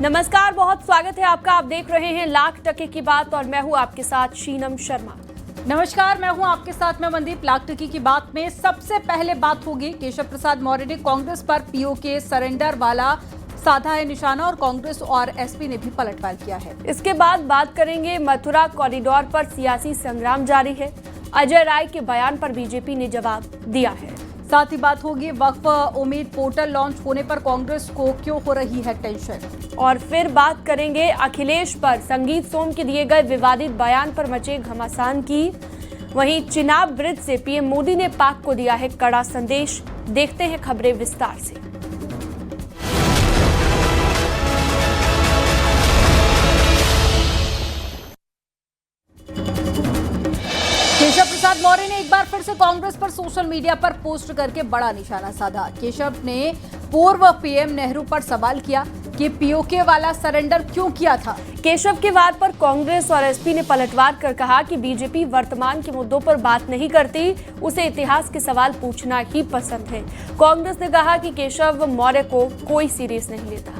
नमस्कार, बहुत स्वागत है आपका। आप देख रहे हैं लाख टके की बात और मैं हूं आपके साथ शीनम शर्मा। नमस्कार, मैं हूं आपके साथ में मनदीप। लाख टके की बात में सबसे पहले बात होगी केशव प्रसाद मौर्य ने कांग्रेस पर पीओके सरेंडर वाला साधा है निशाना और कांग्रेस और एसपी ने भी पलटवार किया है। इसके बाद बात करेंगे मथुरा कॉरिडोर पर सियासी संग्राम जारी है। अजय राय के बयान पर बीजेपी ने जवाब दिया है। साथ ही बात होगी वक्फ उम्मीद पोर्टल लॉन्च होने पर कांग्रेस को क्यों हो रही है टेंशन। और फिर बात करेंगे अखिलेश पर संगीत सोम के दिए गए विवादित बयान पर मचे घमासान की। वहीं चिनाब ब्रिज से पीएम मोदी ने पाक को दिया है कड़ा संदेश। देखते हैं खबरें विस्तार से। केशव प्रसाद मौर्य ने एक बार फिर से कांग्रेस पर सोशल मीडिया पर पोस्ट करके बड़ा निशाना साधा। केशव ने पूर्व पीएम नेहरू पर सवाल किया कि पीओके वाला सरेंडर क्यों किया था। केशव के वार पर कांग्रेस और एसपी ने पलटवार कर कहा कि बीजेपी वर्तमान के मुद्दों पर बात नहीं करती, उसे इतिहास के सवाल पूछना ही पसंद है। कांग्रेस ने कहा कि केशव मौर्य को कोई सीरियस नहीं लेता।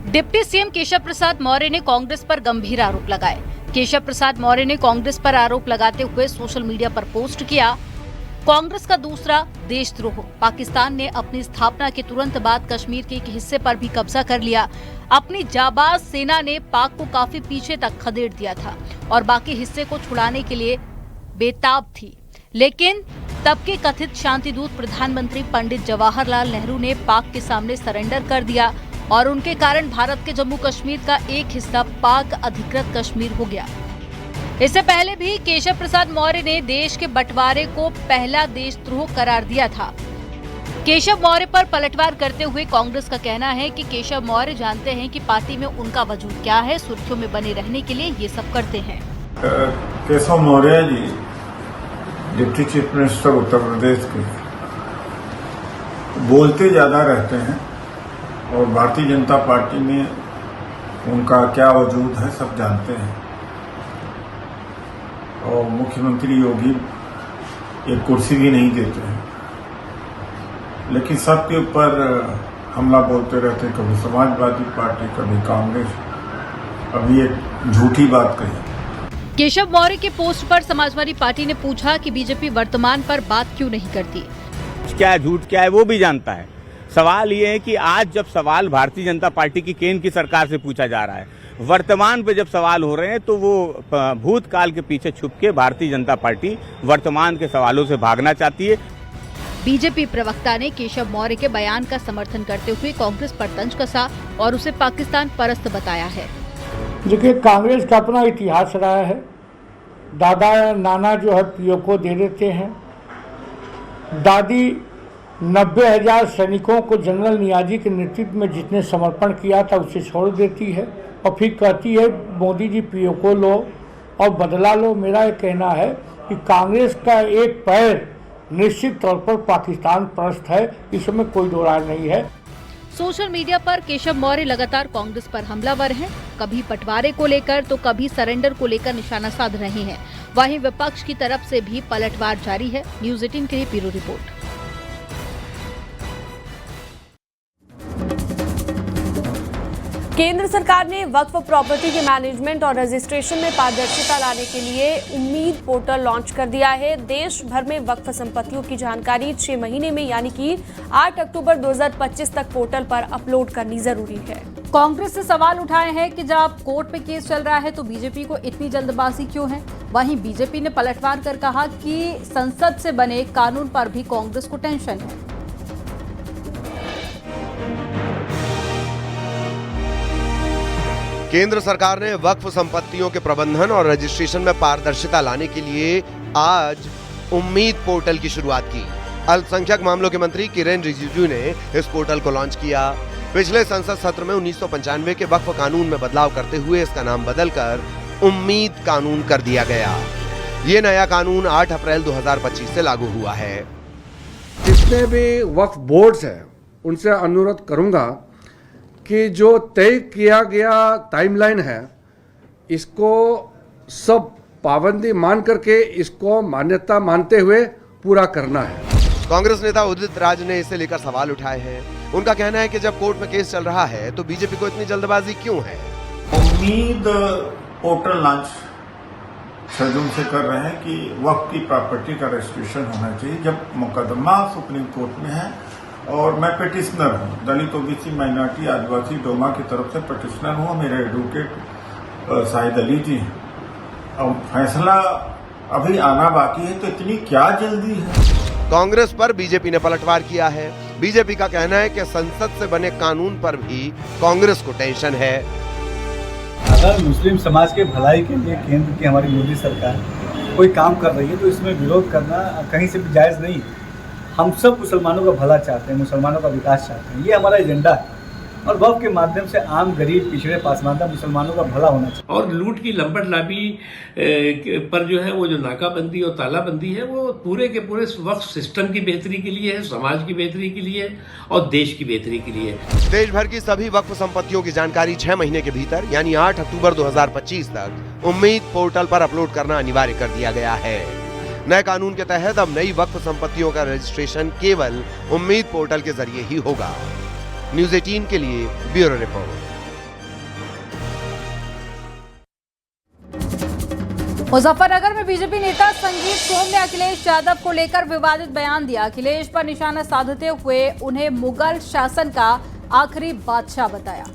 डिप्टी सीएम केशव प्रसाद मौर्य ने कांग्रेस पर गंभीर आरोप लगाए। केशव प्रसाद मौर्य ने कांग्रेस पर आरोप लगाते हुए सोशल मीडिया पर पोस्ट किया, कांग्रेस का दूसरा देशद्रोह। पाकिस्तान ने अपनी स्थापना के तुरंत बाद कश्मीर के एक हिस्से पर भी कब्जा कर लिया। अपनी जाबाज सेना ने पाक को काफी पीछे तक खदेड़ दिया था और बाकी हिस्से को छुड़ाने के लिए बेताब थी। लेकिन तब के कथित शांति दूत प्रधानमंत्री पंडित जवाहरलाल नेहरू ने पाक के सामने सरेंडर कर दिया और उनके कारण भारत के जम्मू कश्मीर का एक हिस्सा पाक अधिकृत कश्मीर हो गया। इससे पहले भी केशव प्रसाद मौर्य ने देश के बंटवारे को पहला देशद्रोह करार दिया था। केशव मौर्य पर पलटवार करते हुए कांग्रेस का कहना है कि केशव मौर्य जानते हैं कि पार्टी में उनका वजूद क्या है, सुर्खियों में बने रहने के लिए ये सब करते हैं। Keshav Maurya ji deputy chief minister Uttar Pradesh के बोलते ज्यादा रहते हैं और भारतीय जनता पार्टी में उनका क्या वजूद है सब जानते हैं। और मुख्यमंत्री योगी एक कुर्सी भी नहीं देते हैं, लेकिन सबके ऊपर हमला बोलते रहते हैं। कभी समाजवादी पार्टी, कभी कांग्रेस, अभी एक झूठी बात कही। केशव मौर्य के पोस्ट पर समाजवादी पार्टी ने पूछा कि बीजेपी वर्तमान पर बात क्यों नहीं करती। क्या झूठ क्या है वो भी जानता है। सवाल ये है कि आज जब सवाल भारतीय जनता पार्टी की केंद्र की सरकार से पूछा जा रहा है, वर्तमान पे जब सवाल हो रहे हैं तो वो भूतकाल के पीछे छुप के भारतीय जनता पार्टी वर्तमान के सवालों से भागना चाहती है। बीजेपी प्रवक्ता ने केशव मौर्य के बयान का समर्थन करते हुए कांग्रेस पर तंज कसा और उसे पाकिस्तान परस्त बताया है। देखिए, कांग्रेस का अपना इतिहास रहा है। दादा नाना जो है पीओके दे देते हैं। दादी 90,000 सैनिकों को जनरल नियाजी के नेतृत्व में जिसने समर्पण किया था उसे छोड़ देती है और फिर कहती है मोदी जी पीओके लो और बदला लो। मेरा ये कहना है कि कांग्रेस का एक पैर निश्चित तौर पर पाकिस्तान परस्त है, इसमें कोई दो राय नहीं है। सोशल मीडिया पर केशव मौर्य लगातार कांग्रेस पर हमलावर हैं। कभी बंटवारे को लेकर तो कभी सरेंडर को लेकर निशाना साध रहे हैं। वहीं विपक्ष की तरफ से भी पलटवार जारी है। न्यूज़ 18 के लिए ब्यूरो रिपोर्ट। केंद्र सरकार ने वक्फ प्रॉपर्टी के मैनेजमेंट और रजिस्ट्रेशन में पारदर्शिता लाने के लिए उम्मीद पोर्टल लॉन्च कर दिया है। देश भर में वक्फ संपत्तियों की जानकारी 6 महीने में यानी कि 8 अक्टूबर 2025 तक पोर्टल पर अपलोड करनी जरूरी है। कांग्रेस से सवाल उठाए हैं कि जब कोर्ट में केस चल रहा है तो बीजेपी को इतनी जल्दबाजी क्यों है। वहीं बीजेपी ने पलटवार कर कहा कि संसद से बने कानून पर भी कांग्रेस को टेंशन है। केंद्र सरकार ने वक्फ संपत्तियों के प्रबंधन और रजिस्ट्रेशन में पारदर्शिता लाने के लिए आज उम्मीद पोर्टल की शुरुआत की। अल्पसंख्यक मामलों के मंत्री किरेन रिजिजू ने इस पोर्टल को लॉन्च किया। पिछले संसद सत्र में 1995 के वक्फ कानून में बदलाव करते हुए इसका नाम बदलकर उम्मीद कानून कर दिया गया। ये नया कानून 8 अप्रैल 2025 से लागू हुआ है। जितने भी वक्फ बोर्ड्स हैं उनसे अनुरोध करूंगा कि जो तय किया गया टाइमलाइन है इसको सब पाबंदी मान करके इसको मान्यता मानते हुए पूरा करना है। कांग्रेस नेता उदित राज ने इसे लेकर सवाल उठाए हैं। उनका कहना है कि जब कोर्ट में केस चल रहा है तो बीजेपी को इतनी जल्दबाजी क्यों है। उम्मीद पोर्टल लॉन्च 6 जून से कर रहे हैं कि वक्फ की प्रॉपर्टी का रजिस्ट्रेशन होना चाहिए। जब मुकदमा सुप्रीम कोर्ट में है और मैं पिटिशनर हूं, दलित ओबीसी माइनॉरिटी आदिवासी डोमा की तरफ से पिटिशनर हूं, मेरे एडवोकेट शाहिद अली जी हैं। अब फैसला अभी आना बाकी है, तो इतनी क्या जल्दी है। कांग्रेस पर बीजेपी ने पलटवार किया है। बीजेपी का कहना है कि संसद से बने कानून पर भी कांग्रेस को टेंशन है। अगर मुस्लिम समाज के भलाई के लिए केंद्र की हमारी मोदी सरकार कोई काम कर रही है तो इसमें विरोध करना कहीं से भी जायज़ नहीं। हम सब मुसलमानों का भला चाहते हैं, मुसलमानों का विकास चाहते हैं, ये हमारा एजेंडा है और वक्फ के माध्यम से आम गरीब पिछड़े पासमानदा मुसलमानों का भला होना चाहिए। और लूट की लंबट लाबी पर जो है वो जो नाकाबंदी और तालाबंदी है वो पूरे के पूरे वक्फ सिस्टम की बेहतरी के लिए है, समाज की बेहतरी के लिए और देश की बेहतरी के लिए। देश भर की सभी वक्फ संपत्तियों की जानकारी 6 महीने के भीतर यानी 8 अक्टूबर 2025 तक उम्मीद पोर्टल पर अपलोड करना अनिवार्य कर दिया गया है। नए कानून के तहत अब नई वक्फ संपत्तियों का रजिस्ट्रेशन केवल उम्मीद पोर्टल के जरिए ही होगा। न्यूज़ 18 के लिए ब्यूरो रिपोर्ट। मुजफ्फरनगर में बीजेपी नेता संगीत सोम ने अखिलेश यादव को लेकर विवादित बयान दिया। अखिलेश पर निशाना साधते हुए उन्हें मुगल शासन का आखिरी बादशाह बताया।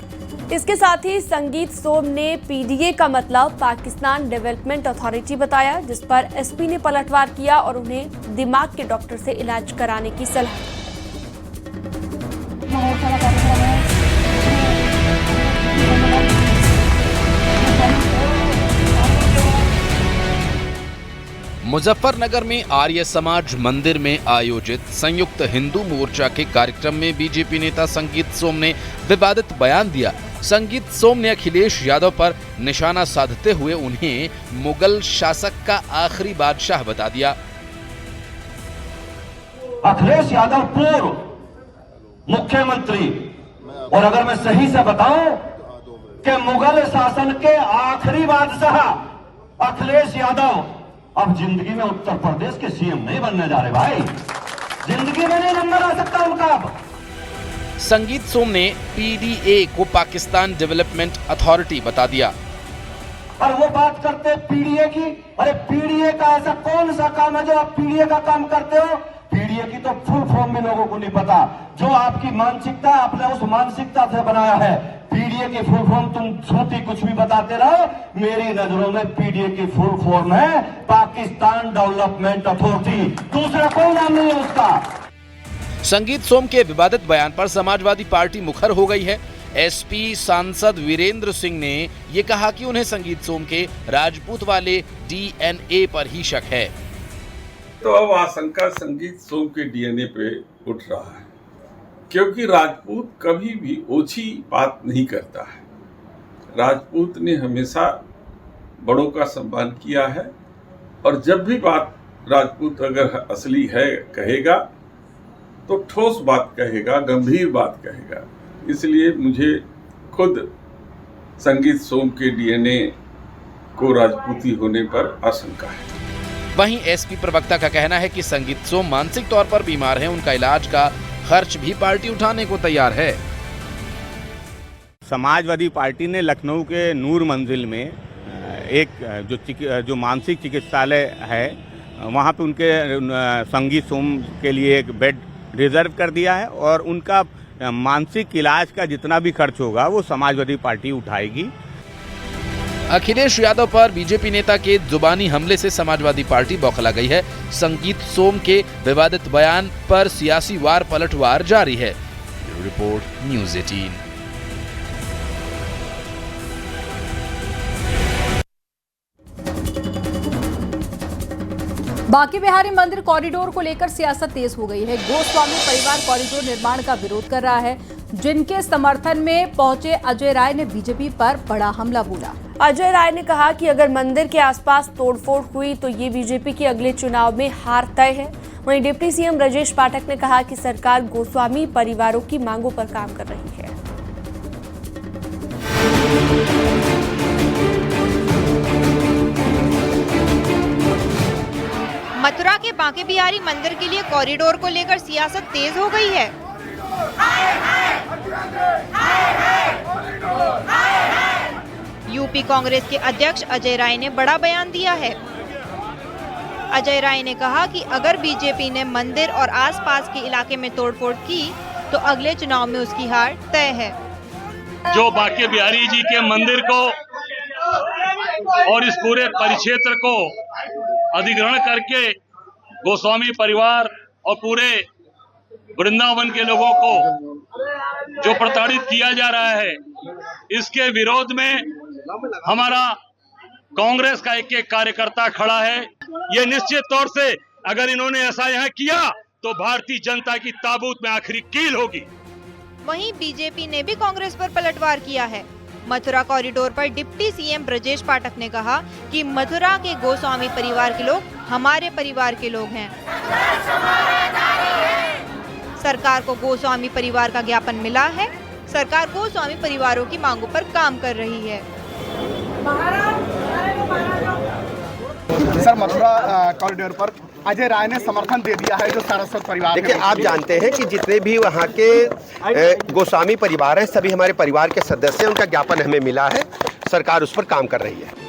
इसके साथ ही संगीत सोम ने पीडीए का मतलब पाकिस्तान डेवलपमेंट अथॉरिटी बताया, जिस पर एसपी ने पलटवार किया और उन्हें दिमाग के डॉक्टर से इलाज कराने की सलाह दी। मुजफ्फरनगर में आर्य समाज मंदिर में आयोजित संयुक्त हिंदू मोर्चा के कार्यक्रम में बीजेपी नेता संगीत सोम ने विवादित बयान दिया। संगीत सोम ने अखिलेश यादव पर निशाना साधते हुए उन्हें मुगल शासक का आखिरी बादशाह बता दिया। अखिलेश यादव पूर्व मुख्यमंत्री, और अगर मैं सही से बताऊं कि मुगल शासन के आखिरी बादशाह अखिलेश यादव अब जिंदगी में उत्तर प्रदेश के सीएम नहीं बनने जा रहे भाई, जिंदगी में नहीं नंबर आ सकता उनका। अब संगीत सोम ने पीडीए को पाकिस्तान डेवलपमेंट अथॉरिटी बता दिया। और वो बात करते पीडीए की, अरे पीडीए का ऐसा कौन सा काम है जो आप पीडीए का काम करते हो? पीडीए की तो फुल फॉर्म भी लोगों को नहीं पता। जो आपकी मानसिकता आपने उस मानसिकता से बनाया है। पीडीए की फुल फॉर्म तुम झूठी कुछ भी बताते रहो, मेरी नजरों में पीडीए की फुल फॉर्म है पाकिस्तान डेवलपमेंट अथॉरिटी, दूसरा कोई नाम नहीं है उसका। संगीत सोम के विवादित बयान पर समाजवादी पार्टी मुखर हो गई है। एसपी सांसद वीरेंद्र सिंह ने ये कहा कि उन्हें संगीत सोम के राजपूत वाले डीएनए पर ही शक है। तो अब आशंका संगीत सोम के डीएनए पे उठ रहा है, क्योंकि राजपूत कभी भी ओछी बात नहीं करता है। राजपूत ने हमेशा बड़ों का सम्मान किया है और जब भी बात राजपूत अगर असली है कहेगा तो ठोस बात कहेगा, गंभीर बात कहेगा। इसलिए मुझे खुद संगीत सोम के डीएनए को राजपूती होने पर आशंका है। वहीं एसपी प्रवक्ता का कहना है कि संगीत सोम मानसिक तौर पर बीमार हैं, उनका इलाज का खर्च भी पार्टी उठाने को तैयार है। समाजवादी पार्टी ने लखनऊ के नूर मंजिल में एक जो मानसिक चिकित्सालय है वहाँ पे उनके संगीत सोम के लिए एक बेड रिजर्व कर दिया है और उनका मानसिक इलाज का जितना भी खर्च होगा वो समाजवादी पार्टी उठाएगी। अखिलेश यादव पर बीजेपी नेता के जुबानी हमले से समाजवादी पार्टी बौखला गई है। संगीत सोम के विवादित बयान पर सियासी वार पलटवार जारी है। Report news 18। बांके बिहारी मंदिर कॉरिडोर को लेकर सियासत तेज हो गई है। गोस्वामी परिवार कॉरिडोर निर्माण का विरोध कर रहा है, जिनके समर्थन में पहुंचे अजय राय ने बीजेपी पर बड़ा हमला बोला। अजय राय ने कहा कि अगर मंदिर के आसपास तोड़फोड़ हुई तो ये बीजेपी के अगले चुनाव में हार तय है। वहीं डिप्टी सीएम ब्रजेश पाठक ने कहा कि सरकार गोस्वामी परिवारों की मांगों पर काम कर रही है। मथुरा के बांके बिहारी मंदिर के लिए कॉरिडोर को लेकर सियासत तेज हो गई है। यूपी कांग्रेस के अध्यक्ष अजय राय ने बड़ा बयान दिया है। अजय राय ने कहा कि अगर बीजेपी ने मंदिर और आसपास के इलाके में तोड़फोड़ की तो अगले चुनाव में उसकी हार तय है। जो बांके बिहारी जी के मंदिर को और इस पूरे परिक्षेत्र को अधिग्रहण करके गोस्वामी परिवार और पूरे वृंदावन के लोगों को जो प्रताड़ित किया जा रहा है, इसके विरोध में हमारा कांग्रेस का एक एक कार्यकर्ता खड़ा है। ये निश्चित तौर से अगर इन्होंने ऐसा यहाँ किया तो भारतीय जनता की ताबूत में आखिरी कील होगी। वहीं बीजेपी ने भी कांग्रेस पर पलटवार किया है। मथुरा कॉरिडोर पर डिप्टी सीएम ब्रजेश पाठक ने कहा कि मथुरा के गोस्वामी परिवार के लोग हमारे परिवार के लोग हैं। सरकार को गोस्वामी परिवार का ज्ञापन मिला है। सरकार गोस्वामी परिवारों की मांगों पर काम कर रही है। सर, मथुरा कॉरिडोर पर अजय राय ने समर्थन दे दिया है जो सारस्वत परिवार। देखिए, आप जानते हैं कि जितने भी वहाँ के गोस्वामी परिवार हैं, सभी हमारे परिवार के सदस्य हैं। उनका ज्ञापन हमें मिला है, सरकार उस पर काम कर रही है।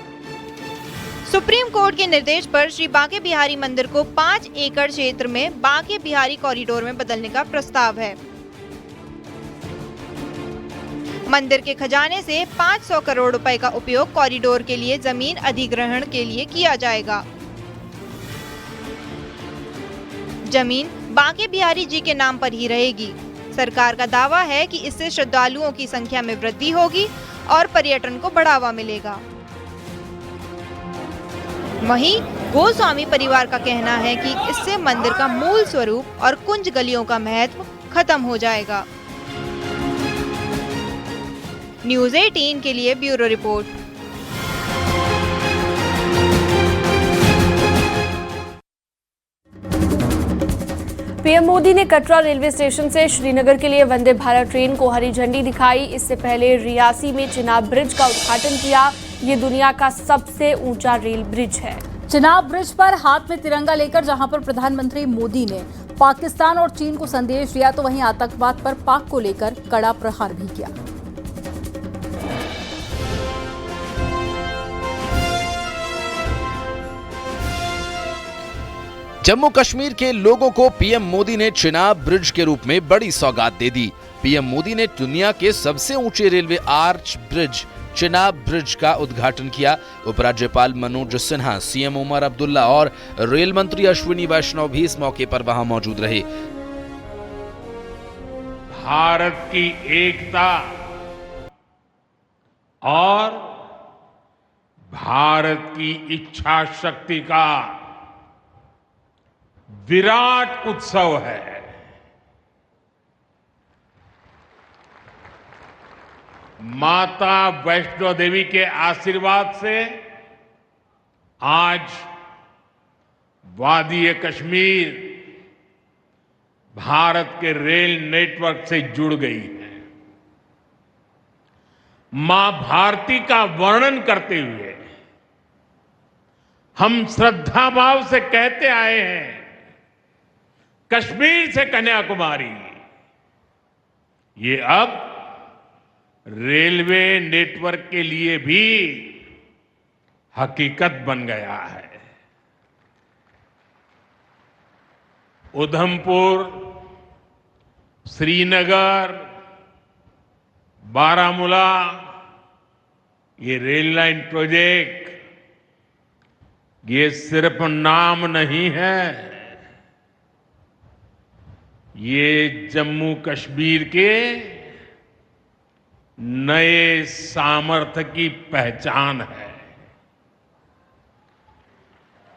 सुप्रीम कोर्ट के निर्देश पर श्री बांके बिहारी मंदिर को 5 एकड़ क्षेत्र में बांके बिहारी कॉरिडोर में बदलने का प्रस्ताव है। मंदिर के खजाने से 500 करोड़ रुपए का उपयोग कॉरिडोर के लिए जमीन अधिग्रहण के लिए किया जाएगा। जमीन बांके बिहारी जी के नाम पर ही रहेगी। सरकार का दावा है कि इससे श्रद्धालुओं की संख्या में वृद्धि होगी और पर्यटन को बढ़ावा मिलेगा। वहीं गोस्वामी परिवार का कहना है कि इससे मंदिर का मूल स्वरूप और कुंज गलियों का महत्व खत्म हो जाएगा। न्यूज़ 18 के लिए ब्यूरो रिपोर्ट। पीएम मोदी ने कटरा रेलवे स्टेशन से श्रीनगर के लिए वंदे भारत ट्रेन को हरी झंडी दिखाई। इससे पहले रियासी में चिनाब ब्रिज का उद्घाटन किया। ये दुनिया का सबसे ऊंचा रेल ब्रिज है। चिनाब ब्रिज पर हाथ में तिरंगा लेकर जहां पर प्रधानमंत्री मोदी ने पाकिस्तान और चीन को संदेश दिया, तो वहीं आतंकवाद पर पाक को लेकर कड़ा प्रहार भी किया। जम्मू कश्मीर के लोगों को पीएम मोदी ने चिनाब ब्रिज के रूप में बड़ी सौगात दे दी। पीएम मोदी ने दुनिया के सबसे ऊंचे railway arch bridge Chenab bridge का उद्घाटन किया। उपराज्यपाल मनोज सिन्हा, सीएम उमर अब्दुल्ला और रेल मंत्री अश्विनी वैष्णव भी इस मौके पर वहां मौजूद रहे। भारत की एकता और भारत की इच्छा शक्ति का विराट उत्सव है। माता वैष्णो देवी के आशीर्वाद से आज वादी कश्मीर भारत के रेल नेटवर्क से जुड़ गई है। मां भारती का वर्णन करते हुए हम श्रद्धा भाव से कहते आए हैं, कश्मीर से कन्याकुमारी, ये अब रेलवे नेटवर्क के लिए भी हकीकत बन गया है। उधमपुर, श्रीनगर, बारामूला, ये रेल लाइन प्रोजेक्ट ये सिर्फ नाम नहीं है, ये जम्मू कश्मीर के नए सामर्थ्य की पहचान है।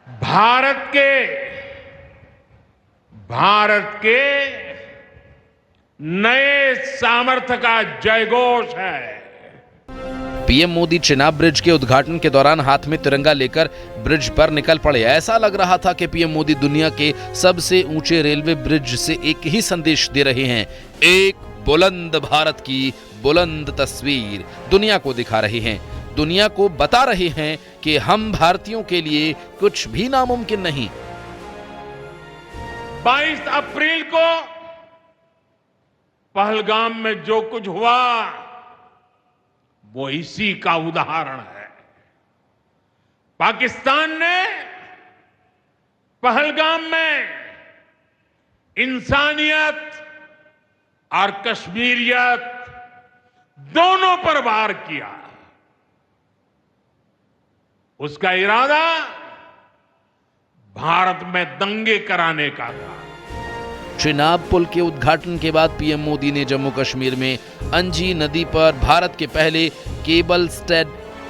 भारत के नए सामर्थ्य का जयघोष है। पीएम मोदी चिनाब ब्रिज के उद्घाटन के दौरान हाथ में तिरंगा लेकर ब्रिज पर निकल पड़े। ऐसा लग रहा था कि पीएम मोदी दुनिया के सबसे ऊंचे रेलवे ब्रिज से एक ही संदेश दे रहे हैं, एक बुलंद भारत की बुलंद तस्वीर दुनिया को दिखा रहे हैं, दुनिया को बता रहे हैं कि हम भारतीयों के लिए कुछ भी नामुमकिन नहीं। 22 अप्रैल को पहलगाम में जो कुछ हुआ वो इसी का उदाहरण है। पाकिस्तान ने पहलगाम में इंसानियत और कश्मीरियत दोनों पर वार किया। उसका इरादा भारत में दंगे कराने का था। चिनाब पुल के उद्घाटन के बाद पीएम मोदी ने जम्मू कश्मीर में अंजी नदी पर भारत के पहले केबल स्टेड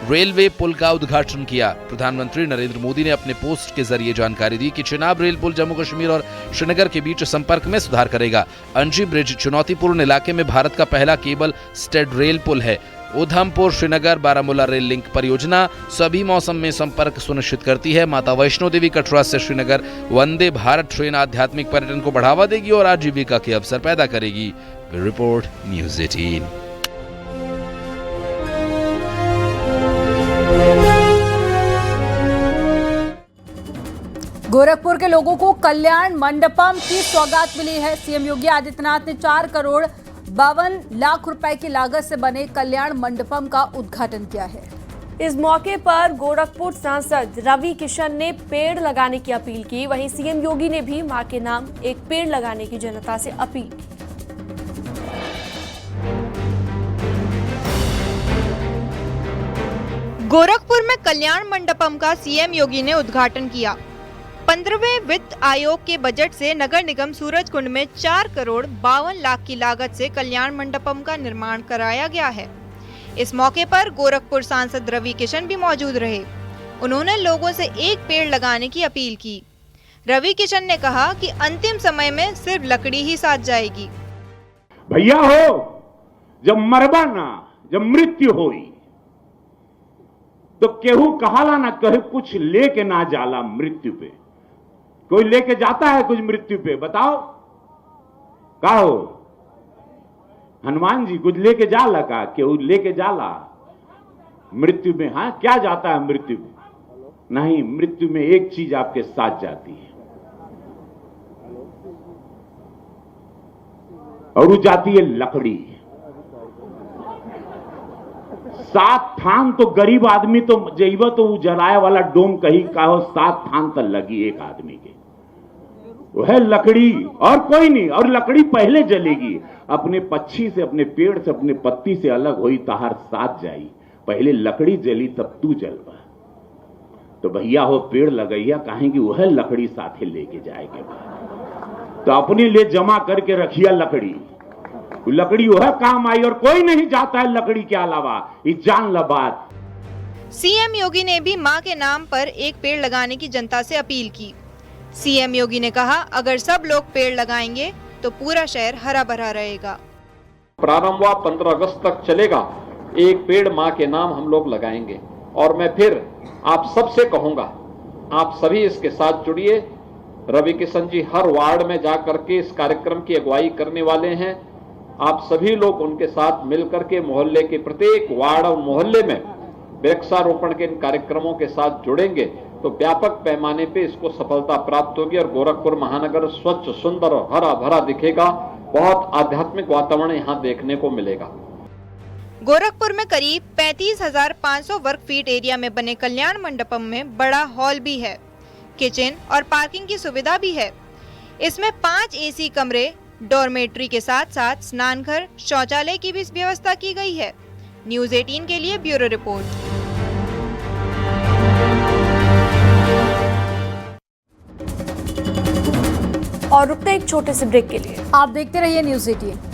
रेलवे पुल का उद्घाटन किया। प्रधानमंत्री नरेंद्र मोदी ने अपने पोस्ट के जरिए जानकारी दी कि चिनाब रेल पुल जम्मू कश्मीर और श्रीनगर के बीच संपर्क में सुधार करेगा। अंजी ब्रिज चुनौतीपूर्ण इलाके में भारत का पहला केबल स्टेड रेल पुल है। उधमपुर श्रीनगर बारामूला रेल लिंक परियोजना सभी मौसम में संपर्क सुनिश्चित करती है। माता वैष्णो देवी कटरा से श्रीनगर वंदे भारत ट्रेन आध्यात्मिक पर्यटन को बढ़ावा देगी और आजीविका के अवसर पैदा करेगी। Report news 18। गोरखपुर के लोगों को कल्याण मंडपम की सौगात मिली है। सीएम योगी आदित्यनाथ ने 4 करोड़ 52 लाख रुपए की लागत से बने कल्याण मंडपम का उद्घाटन किया है। इस मौके पर गोरखपुर सांसद रवि किशन ने पेड़ लगाने की अपील की। वहीं सीएम योगी ने भी मां के नाम एक पेड़ लगाने की जनता से अपील की। गोरखपुर में कल्याण मंडपम का सीएम योगी ने उद्घाटन किया। 15वें वित्त आयोग के बजट से नगर निगम सूरजकुंड में 4 करोड़ 52 लाख की लागत से कल्याण मंडपम का निर्माण कराया गया है। इस मौके पर गोरखपुर सांसद रवि किशन भी मौजूद रहे। उन्होंने लोगों से एक पेड़ लगाने की अपील की। रवि किशन ने कहा कि अंतिम समय में सिर्फ लकड़ी ही साथ जाएगी। भैया हो, जब मरबा ना, जब मृत्यु होई तो केहू कहाला ना कहे कुछ लेके ना जाला मृत्यु पे। कोई लेके जाता है कुछ मृत्यु पे? बताओ का हो? हनुमान जी कुछ लेके जाला का? केहू लेके जाला मृत्यु में? हाँ, क्या जाता है मृत्यु में? नहीं, मृत्यु में एक चीज आपके साथ जाती है और वो जाती है लकड़ी। 7 थान तो गरीब आदमी तो जइबा तो वो जलाए वाला डोम कहीं का हो, 7 थान तो लगी एक आदमी के, वो है लकड़ी और कोई नहीं। और लकड़ी पहले जलेगी, अपने पक्षी से, अपने पेड़ से, अपने पत्ती से अलग हुई तहार साथ जाई। पहले लकड़ी जली तब तू जलवा। तो भैया हो, पेड़ लगैया काहे कि वह लकड़ी साथे लेके जाएगे। तो अपने लिए जमा करके रखिया लकड़ी, लकड़ी वह काम आई और कोई नहीं जाता है लकड़ी के अलावा। ये जान ला बात। सीएम योगी ने भी मां के नाम पर एक पेड़ लगाने की जनता से अपील की। सीएम योगी ने कहा, अगर सब लोग पेड़ लगाएंगे तो पूरा शहर हरा भरा रहेगा। प्रारंभ हुआ 15 अगस्त तक चलेगा। एक पेड़ मां के नाम हम लोग लगाएंगे और मैं फिर आप सबसे कहूंगा, आप सभी इसके साथ जुड़िए। रवि किशन जी हर वार्ड में जाकर के इस कार्यक्रम की अगुवाई करने वाले हैं। आप सभी लोग उनके साथ मिलकर के मोहल्ले के प्रत्येक वार्ड और मोहल्ले में वृक्षारोपण के इन कार्यक्रमों के साथ जुड़ेंगे तो व्यापक पैमाने पे इसको सफलता प्राप्त होगी और गोरखपुर महानगर स्वच्छ, सुंदर और हरा भरा दिखेगा। बहुत आध्यात्मिक वातावरण यहाँ देखने को मिलेगा। गोरखपुर में करीब 35,500 वर्ग फीट एरिया में बने कल्याण मंडपम में बड़ा हॉल भी है, किचन और पार्किंग की सुविधा भी है। इसमें 5 एसी कमरे, डॉर्मेट्री के साथ साथ स्नानघर, शौचालय की भी व्यवस्था की गई है। न्यूज़ 18 के लिए ब्यूरो रिपोर्ट। और रुकते एक छोटे से ब्रेक के लिए। आप देखते रहिए न्यूज़ 18।